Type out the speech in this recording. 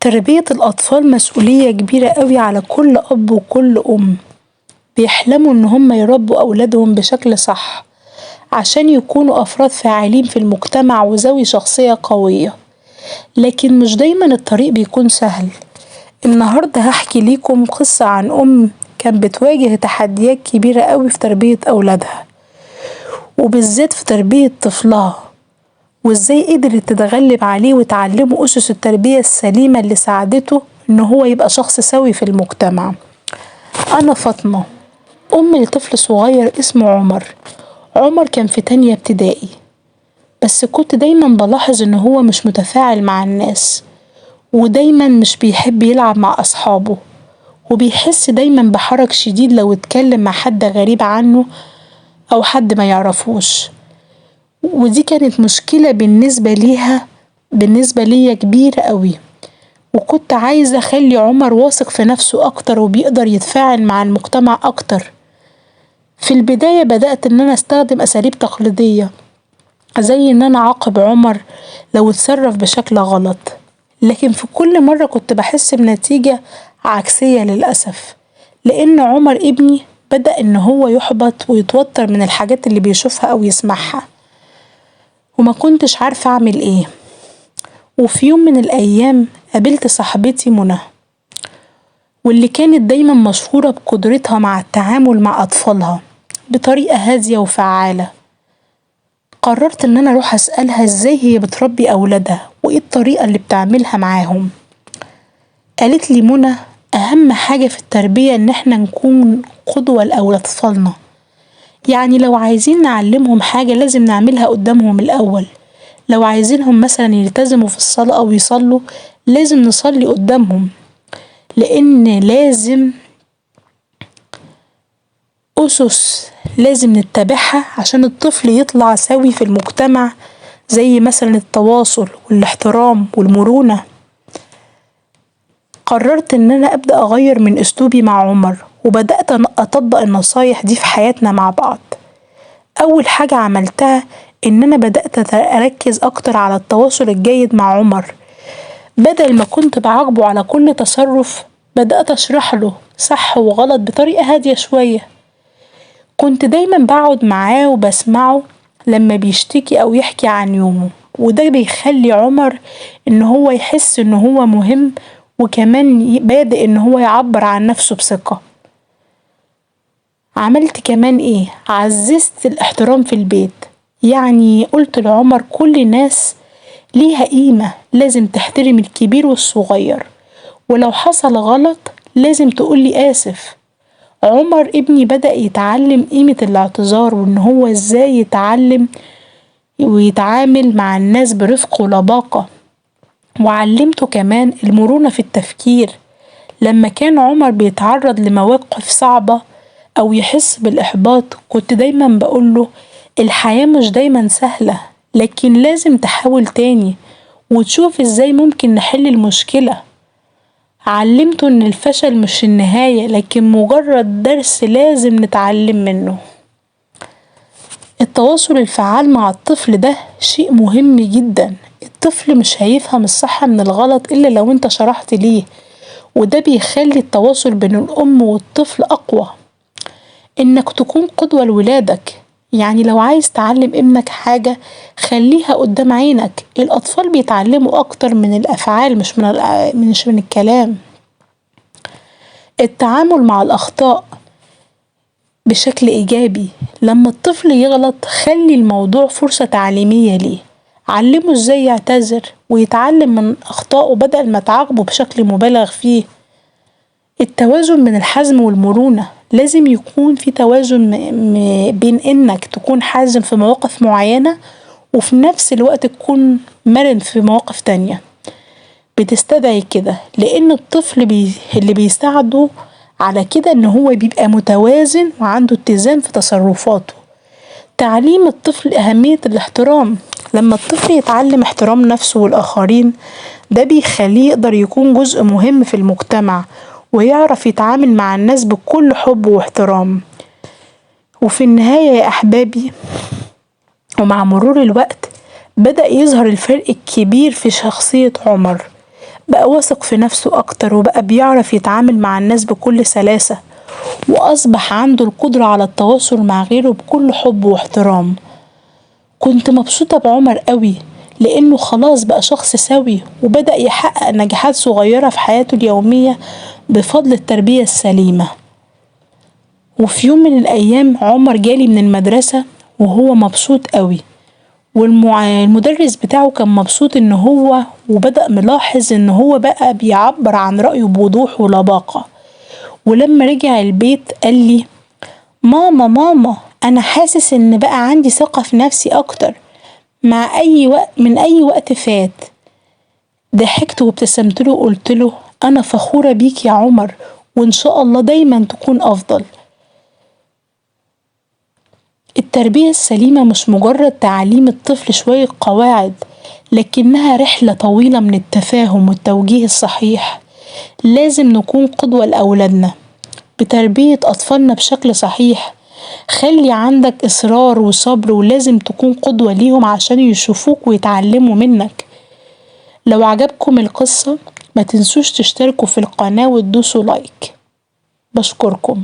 تربية الأطفال مسؤولية كبيرة أوي على كل أب وكل أم، بيحلموا إن هما يربوا أولادهم بشكل صح عشان يكونوا أفراد فاعلين في المجتمع وذوي شخصية قوية، لكن مش دايما الطريق بيكون سهل. النهاردة هحكي ليكم قصة عن أم كانت بتواجه تحديات كبيرة أوي في تربية أولادها، وبالذات في تربية طفلها، وإزاي قدرت تتغلب عليه وتعلمه أسس التربية السليمة اللي ساعدته إن هو يبقى شخص سوي في المجتمع. أنا فاطمة، أم لطفل صغير اسمه عمر. عمر كان في تانية ابتدائي، بس كنت دايما بلاحظ إن هو مش متفاعل مع الناس، ودايما مش بيحب يلعب مع أصحابه، وبيحس دايما بحرج شديد لو اتكلم مع حد غريب عنه أو حد ما يعرفوش، ودي كانت مشكلة بالنسبة ليا كبيرة أوي. وكنت عايزة أخلي عمر واثق في نفسه أكتر وبيقدر يتفاعل مع المجتمع أكتر. في البداية بدأت إن أنا أستخدم أساليب تقليدية، زي إن أنا أعاقب عمر لو اتصرف بشكل غلط، لكن في كل مرة كنت بحس بنتيجة عكسية للأسف، لأن عمر ابني بدأ إن هو يحبط ويتوتر من الحاجات اللي بيشوفها أو يسمعها، وما كنتش عارفة أعمل إيه. وفي يوم من الأيام قابلت صاحبتي منى، واللي كانت دايما مشهورة بقدرتها مع التعامل مع أطفالها بطريقة هادية وفعالة. قررت إن أنا أروح أسألها إزاي هي بتربي أولادها وإيه الطريقة اللي بتعملها معاهم. قالت لي منى: أهم حاجة في التربية إن احنا نكون قدوة لأطفالنا، يعني لو عايزين نعلمهم حاجة لازم نعملها قدامهم الأول. لو عايزينهم مثلا يلتزموا في الصلاة أو يصلوا لازم نصلي قدامهم، لأن لازم أسس لازم نتبعها عشان الطفل يطلع سوي في المجتمع، زي مثلا التواصل والاحترام والمرونة. قررت إن أنا أبدأ أغير من أسلوبي مع عمر، وبدأت أطبق النصايح دي في حياتنا مع بعض. أول حاجة عملتها إن أنا بدأت أركز أكتر على التواصل الجيد مع عمر، بدل ما كنت بعاقبه على كل تصرف بدأت أشرحله صح وغلط بطريقة هادية شوية. كنت دايما بقعد معاه وبسمعه لما بيشتكي أو يحكي عن يومه، وده بيخلي عمر إن هو يحس إن هو مهم، وكمان بادئ إن هو يعبر عن نفسه بثقة. عملت كمان إيه؟ عززت الاحترام في البيت، يعني قلت لعمر كل الناس ليها قيمة، لازم تحترم الكبير والصغير، ولو حصل غلط لازم تقولي آسف. عمر ابني بدأ يتعلم قيمة الاعتذار، وإن هو إزاي يتعلم ويتعامل مع الناس برفق ولباقة. وعلمته كمان المرونة في التفكير، لما كان عمر بيتعرض لمواقف صعبة أو يحس بالإحباط كنت دايما بقوله: الحياة مش دايما سهلة، لكن لازم تحاول تاني وتشوف إزاي ممكن نحل المشكلة. علمته إن الفشل مش النهاية، لكن مجرد درس لازم نتعلم منه. التواصل الفعال مع الطفل ده شيء مهم جدا، الطفل مش هيفهم الصح من الغلط إلا لو انت شرحت ليه، وده بيخلي التواصل بين الأم والطفل أقوى. إنك تكون قدوة لولادك، يعني لو عايز تعلم ابنك حاجة خليها قدام عينك. الأطفال بيتعلموا أكتر من الأفعال مش من الكلام. التعامل مع الأخطاء بشكل إيجابي، لما الطفل يغلط خلي الموضوع فرصة تعليمية ليه، علمه إزاي يعتذر ويتعلم من أخطائه بدل ما تعاقبه بشكل مبالغ فيه. التوازن بين الحزم والمرونة، لازم يكون في توازن بين إنك تكون حازم في مواقف معينة وفي نفس الوقت تكون مرن في مواقف تانية بتستدعي كده، لأن الطفل اللي بيساعده على كده إن هو بيبقى متوازن وعنده اتزان في تصرفاته. تعليم الطفل أهمية الاحترام، لما الطفل يتعلم احترام نفسه والآخرين ده بيخليه يقدر يكون جزء مهم في المجتمع، ويعرف يتعامل مع الناس بكل حب واحترام. وفي النهاية يا أحبابي، ومع مرور الوقت بدأ يظهر الفرق الكبير في شخصية عمر، بقى واثق في نفسه أكتر وبقى بيعرف يتعامل مع الناس بكل سلاسة، وأصبح عنده القدرة على التواصل مع غيره بكل حب واحترام. كنت مبسوطة بعمر قوي لأنه خلاص بقى شخص سوي وبدأ يحقق نجاحات صغيرة في حياته اليومية بفضل التربية السليمة. وفي يوم من الأيام عمر جالي من المدرسة وهو مبسوط قوي، والمدرس بتاعه كان مبسوط إن هو وبدأ ملاحظ إن هو بقى بيعبر عن رأيه بوضوح ولباقة. ولما رجع البيت قالي: ماما ماما، أنا حاسس إن بقى عندي ثقة في نفسي أكتر مع أي وقت من أي وقت فات. ضحكت وابتسمت له وقلت له: أنا فخورة بيك يا عمر، وإن شاء الله دايما تكون أفضل. التربية السليمة مش مجرد تعليم الطفل شوية قواعد، لكنها رحلة طويلة من التفاهم والتوجيه الصحيح. لازم نكون قدوة لأولادنا بتربية أطفالنا بشكل صحيح. خلي عندك إصرار وصبر، ولازم تكون قدوة ليهم عشان يشوفوك ويتعلموا منك. لو عجبكم القصة ما تنسوش تشتركوا في القناة وتدوسوا لايك. بشكركم.